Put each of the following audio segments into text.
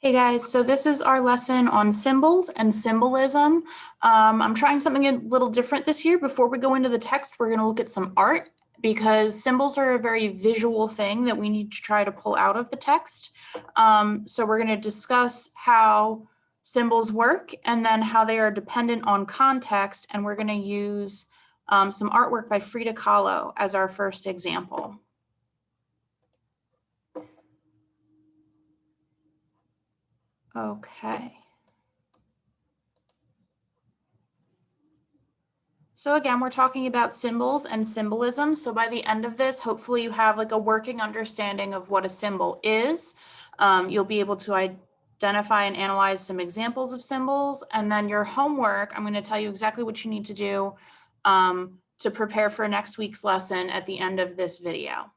Hey guys, so this is our lesson on symbols and symbolism. I'm trying something a little different this year. Before we go into the text, we're going to look at some art because symbols are a very visual thing that we need to try to pull out of the text. So we're going to discuss how symbols work and then how they are dependent on context. And we're going to use some artwork by Frida Kahlo as our first example. Okay. So again, we're talking about symbols and symbolism. So by the end of this, hopefully you have like a working understanding of what a symbol is. You'll be able to identify and analyze some examples of symbols. And then your homework, I'm going to tell you exactly what you need to do to prepare for next week's lesson at the end of this video.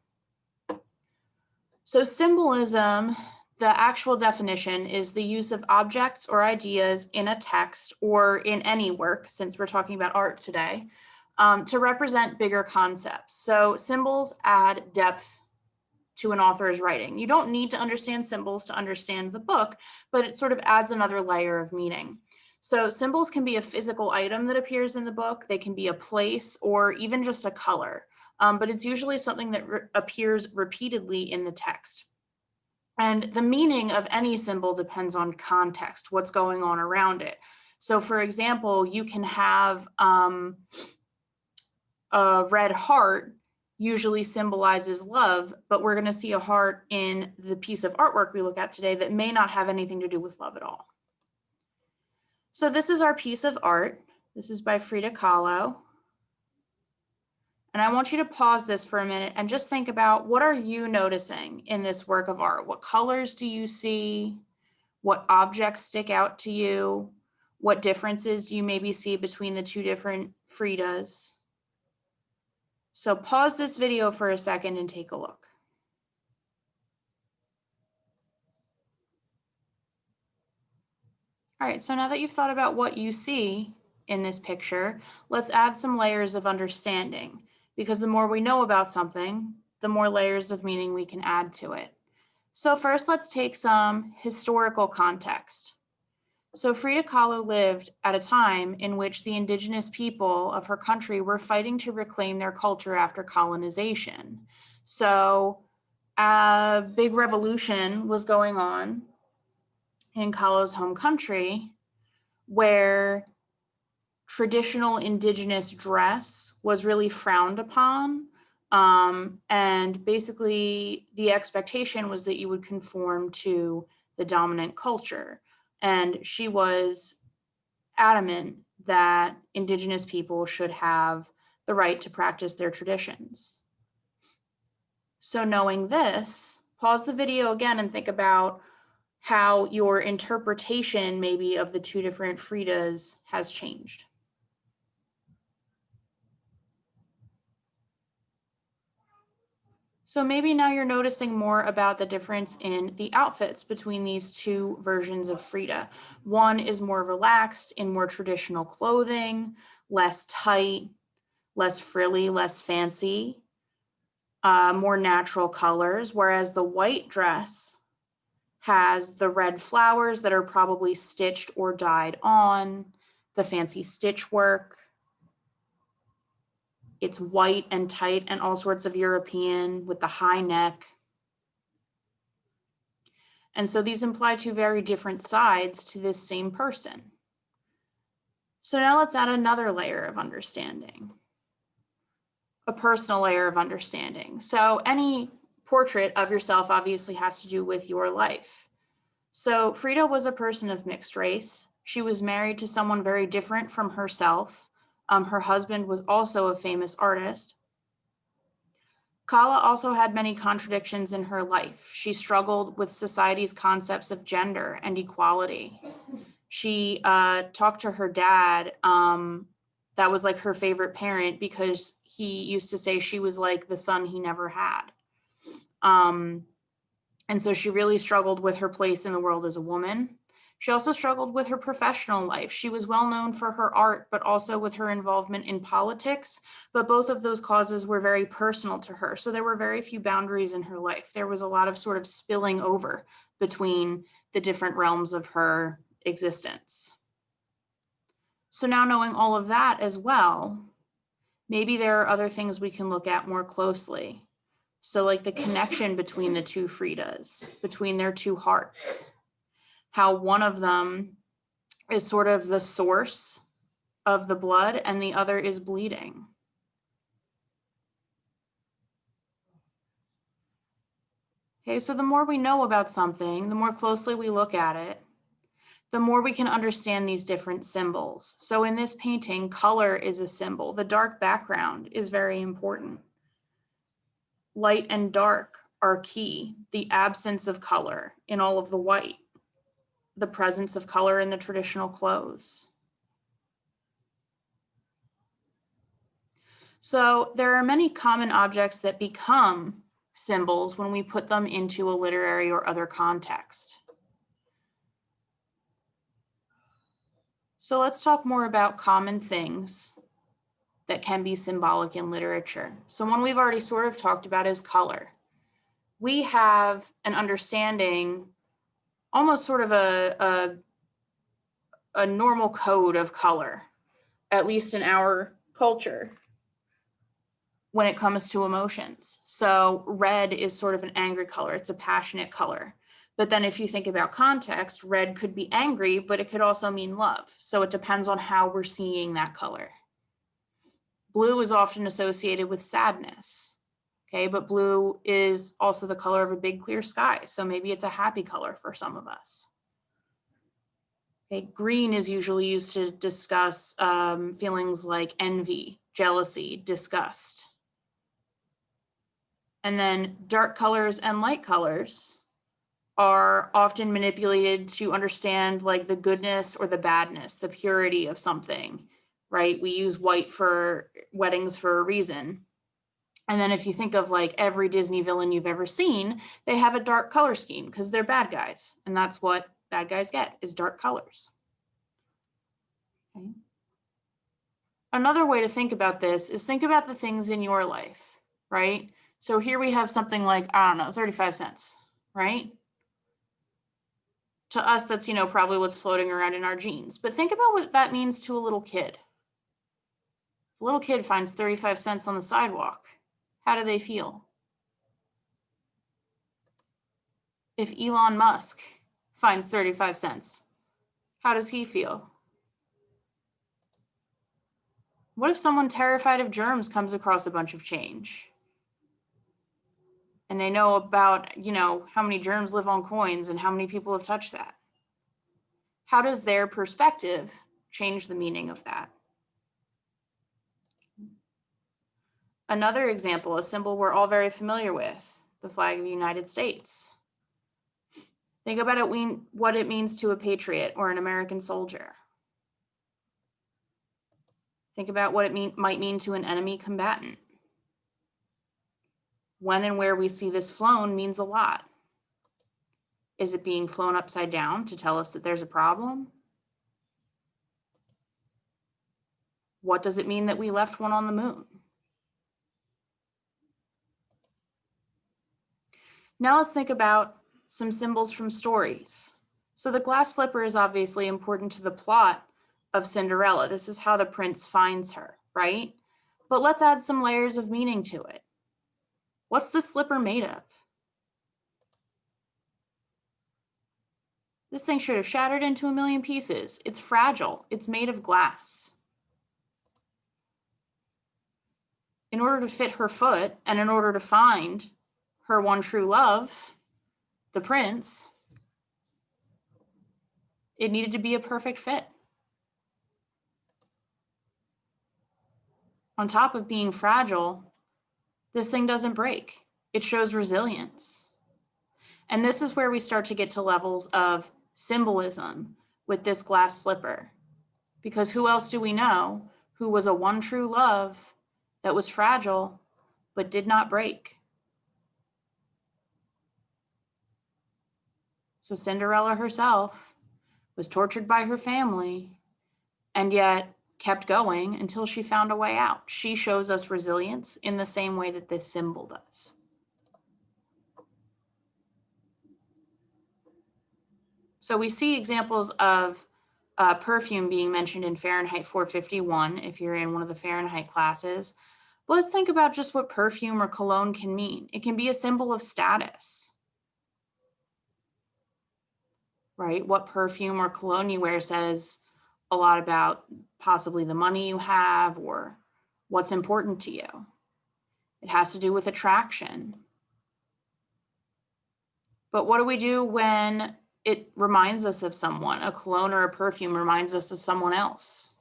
So symbolism, the actual definition is the use of objects or ideas in a text or in any work, since we're talking about art today, to represent bigger concepts. So symbols add depth to an author's writing. You don't need to understand symbols to understand the book, but it sort of adds another layer of meaning. So symbols can be a physical item that appears in the book. They can be a place or even just a color. But it's usually something that appears repeatedly in the text. And the meaning of any symbol depends on context, what's going on around it. So for example, you can have a red heart usually symbolizes love, but we're going to see a heart in the piece of artwork we look at today that may not have anything to do with love at all. So this is our piece of art. This is by Frida Kahlo. And I want you to pause this for a minute and just think about, what are you noticing in this work of art? What colors do you see? What objects stick out to you? What differences do you maybe see between the two different Fridas? So pause this video for a second and take a look. All right, so now that you've thought about what you see in this picture, let's add some layers of understanding, because the more we know about something, the more layers of meaning we can add to it. So first, let's take some historical context. So Frida Kahlo lived at a time in which the indigenous people of her country were fighting to reclaim their culture after colonization. So a big revolution was going on in Kahlo's home country, where traditional indigenous dress was really frowned upon. And basically the expectation was that you would conform to the dominant culture. And she was adamant that indigenous people should have the right to practice their traditions. So knowing this, pause the video again and think about how your interpretation maybe of the two different Fridas has changed. So maybe now you're noticing more about the difference in the outfits between these two versions of Frida. One is more relaxed in more traditional clothing, less tight, less frilly, less fancy, more natural colors, whereas the white dress has the red flowers that are probably stitched or dyed on, the fancy stitch work. It's white and tight and all sorts of European with the high neck. And so these imply two very different sides to this same person. So now let's add another layer of understanding, a personal layer of understanding. So any portrait of yourself obviously has to do with your life. So Frida was a person of mixed race. She was married to someone very different from herself. Her husband was also a famous artist. Kahlo also had many contradictions in her life. She struggled with society's concepts of gender and equality. She talked to her dad, that was like her favorite parent, because he used to say she was like the son he never had. And so she really struggled with her place in the world as a woman. She also struggled with her professional life. She was well known for her art, but also with her involvement in politics. But both of those causes were very personal to her. So there were very few boundaries in her life. There was a lot of sort of spilling over between the different realms of her existence. So now knowing all of that as well, maybe there are other things we can look at more closely. So like the connection between the two Fridas, between their two hearts, how one of them is sort of the source of the blood and the other is bleeding. Okay, so the more we know about something, the more closely we look at it, the more we can understand these different symbols. So in this painting, color is a symbol. The dark background is very important. Light and dark are key. The absence of color in all of the white, the presence of color in the traditional clothes. So there are many common objects that become symbols when we put them into a literary or other context. So let's talk more about common things that can be symbolic in literature. So one we've already sort of talked about is color. We have an understanding, almost sort of a normal code of color, at least in our culture, when it comes to emotions. So red is sort of an angry color. It's a passionate color. But then if you think about context, red could be angry, but it could also mean love. So it depends on how we're seeing that color. Blue is often associated with sadness. Okay, but blue is also the color of a big clear sky. So maybe it's a happy color for some of us. Okay, green is usually used to discuss feelings like envy, jealousy, disgust. And then dark colors and light colors are often manipulated to understand like the goodness or the badness, the purity of something, right? We use white for weddings for a reason. And then if you think of like every Disney villain you've ever seen, they have a dark color scheme because they're bad guys. And that's what bad guys get, is dark colors. Okay. Another way to think about this is think about the things in your life, right? So here we have something like, I don't know, 35 cents, right? To us, that's, probably what's floating around in our jeans. But think about what that means to a little kid. A little kid finds 35 cents on the sidewalk. How do they feel? If Elon Musk finds 35 cents, how does he feel? What if someone terrified of germs comes across a bunch of change? And they know about, how many germs live on coins and how many people have touched that. How does their perspective change the meaning of that? Another example, a symbol we're all very familiar with, the flag of the United States. Think about it, what it means to a patriot or an American soldier. Think about what it might mean to an enemy combatant. When and where we see this flown means a lot. Is it being flown upside down to tell us that there's a problem? What does it mean that we left one on the moon? Now let's think about some symbols from stories. So the glass slipper is obviously important to the plot of Cinderella. This is how the prince finds her, right? But let's add some layers of meaning to it. What's the slipper made of? This thing should have shattered into a million pieces. It's fragile. It's made of glass. In order to fit her foot and in order to find her one true love, the prince, it needed to be a perfect fit. On top of being fragile, this thing doesn't break. It shows resilience. And this is where we start to get to levels of symbolism with this glass slipper. Because who else do we know who was a one true love that was fragile but did not break? So Cinderella herself, was tortured by her family, and yet kept going until she found a way out. She shows us resilience in the same way that this symbol does. So we see examples of perfume being mentioned in Fahrenheit 451 if you're in one of the Fahrenheit classes. But let's think about just what perfume or cologne can mean. It can be a symbol of status, right? What perfume or cologne you wear says a lot about possibly the money you have or what's important to you. It has to do with attraction. But what do we do when it reminds us of someone? A cologne or a perfume reminds us of someone else.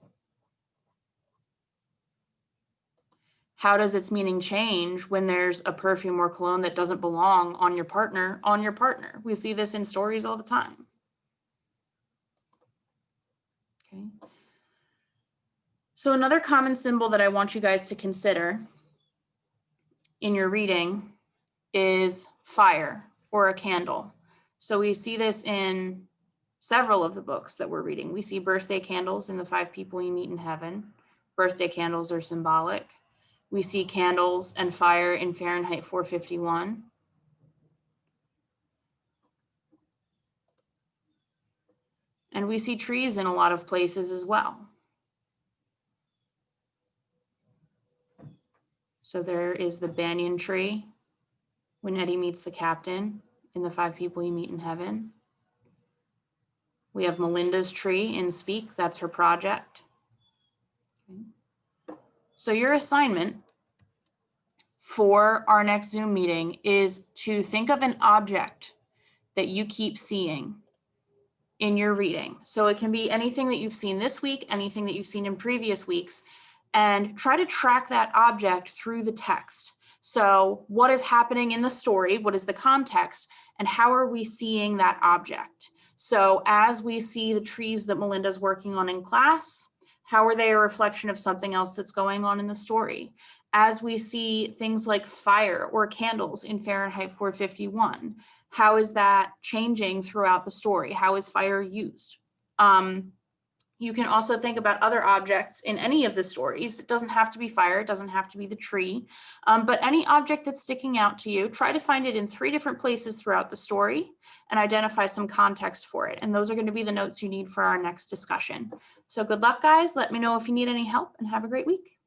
How does its meaning change when there's a perfume or cologne that doesn't belong on your partner? We see this in stories all the time. Okay. So another common symbol that I want you guys to consider in your reading is fire or a candle. So we see this in several of the books that we're reading. We see birthday candles in the 5 People You Meet in Heaven. Birthday candles are symbolic. We see candles and fire in Fahrenheit 451. And we see trees in a lot of places as well. So there is the banyan tree when Eddie meets the captain in the 5 People You Meet in Heaven. We have Melinda's tree in Speak, that's her project. Okay. So your assignment for our next Zoom meeting is to think of an object that you keep seeing in your reading. So it can be anything that you've seen this week, anything that you've seen in previous weeks, and try to track that object through the text. So what is happening in the story? What is the context? And how are we seeing that object? So as we see the trees that Melinda's working on in class, how are they a reflection of something else that's going on in the story? As we see things like fire or candles in Fahrenheit 451, how is that changing throughout the story? How is fire used? You can also think about other objects in any of the stories. It doesn't have to be fire, it doesn't have to be the tree, but any object that's sticking out to you, try to find it in 3 different places throughout the story and identify some context for it. And those are going to be the notes you need for our next discussion. So good luck, guys. Let me know if you need any help and have a great week.